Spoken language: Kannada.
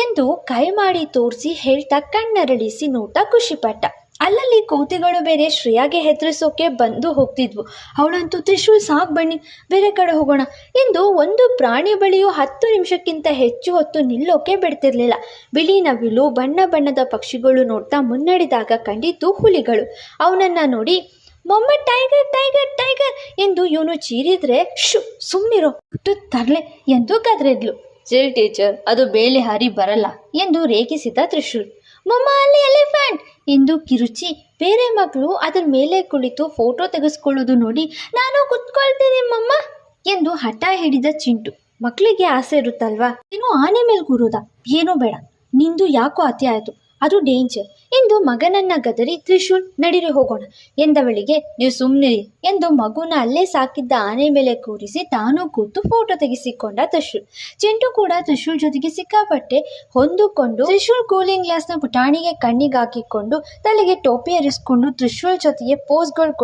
ಎಂದು ಕೈ ಮಾಡಿ ತೋರಿಸಿ ಹೇಳ್ತಾ ಕಣ್ಣರಳಿಸಿ ನೋಟ ಖುಷಿಪಟ್ಟ. ಅಲ್ಲಲ್ಲಿ ಕೋತಿಗಳು ಬೇರೆ ಶ್ರೇಯಾಗೆ ಹೆದರಿಸೋಕೆ ಬಂದು ಹೋಗ್ತಿದ್ವು. ಅವಳಂತೂ ತ್ರಿಶೂಲ್ ಸಾಕು ಬನ್ನಿ ಬೇರೆ ಕಡೆ ಹೋಗೋಣ ಎಂದು ಒಂದು ಪ್ರಾಣಿ ಬಳಿಯೂ 10 ನಿಮಿಷಕ್ಕಿಂತ ಹೆಚ್ಚು ಹೊತ್ತು ನಿಲ್ಲೋಕೆ ಬಿಡ್ತಿರ್ಲಿಲ್ಲ. ಬಿಳಿ ನವಿಲು ಬಣ್ಣ ಬಣ್ಣದ ಪಕ್ಷಿಗಳು ನೋಡ್ತಾ ಮುನ್ನಡೆದಾಗ ಕಂಡಿದ್ದು ಹುಲಿಗಳು. ಅವನನ್ನ ನೋಡಿ ಮೊಮ್ಮ ಟೈಗರ್ ಟೈಗರ್ ಟೈಗರ್ ಎಂದು ಇವನು ಚೀರಿದ್ರೆ ಸುಮ್ಮನಿರೋ ತರ್ಲೆ ಎಂದು ಗದ್ರಿದ್ಲು. ಚಿಲ್ ಟೀಚರ್, ಅದು ಬೇಳೆ ಹಾರಿ ಬರಲ್ಲ ಎಂದು ರೇಗಿಸಿದ ತ್ರಿಶೂಲ್. ಮೊಮ್ಮ ಅಲ್ಲಿ ಎಲಿಫೆಂಟ್ ಎಂದು ಕಿರುಚಿ ಬೇರೆ ಮಕ್ಕಳು ಅದರ ಮೇಲೆ ಕುಳಿತು ಫೋಟೋ ತೆಗೆಸ್ಕೊಳ್ಳೋದು ನೋಡಿ ನಾನು ಕುತ್ಕೊಳ್ತೀನಿ ಮಮ್ಮ ಎಂದು ಹಠ ಹಿಡಿದ ಚಿಂಟು. ಮಕ್ಕಳಿಗೆ ಆಸೆ ಇರುತ್ತಲ್ವಾ, ಇನ್ನು ಆನೆ ಮೇಲೆ ಕೂರೋದ, ಏನೂ ಬೇಡ, ನಿಂದು ಯಾಕೋ ಅತಿ ಆಯಿತು, ಅದು ಡೇಂಜರ್ ಎಂದು ಮಗನನ್ನ ಗದರಿ ತ್ರಿಶೂಲ್ ನಡಿರಿ ಹೋಗೋಣ ಎಂದವಳಿಗೆ ನೀವು ಸುಮ್ಮನಿರಿ ಎಂದು ಮಗುನ ಅಲ್ಲೇ ಸಾಕಿದ್ದ ಆನೆ ಮೇಲೆ ಕೂರಿಸಿ ತಾನು ಕೂತು ಫೋಟೋ ತೆಗೆಸಿಕೊಂಡ ತ್ರಿಶೂಲ್. ಚಿಂಟು ಕೂಡ ತ್ರಿಶೂಲ್ ಜೊತೆಗೆ ಸಿಕ್ಕಾಪಟ್ಟೆ ಹೊಂದಿಕೊಂಡು ತ್ರಿಶೂಲ್ ಕೂಲಿಂಗ್ ಗ್ಲಾಸ್ನ ಪುಟಾಣಿಗೆ ಕಣ್ಣಿಗೆ ಹಾಕಿಕೊಂಡು ತಲೆಗೆ ಟೋಪಿ ಏರಿಸ್ಕೊಂಡು ತ್ರಿಶೂಲ್ ಜೊತೆಗೆ ಪೋಸ್ಗಳು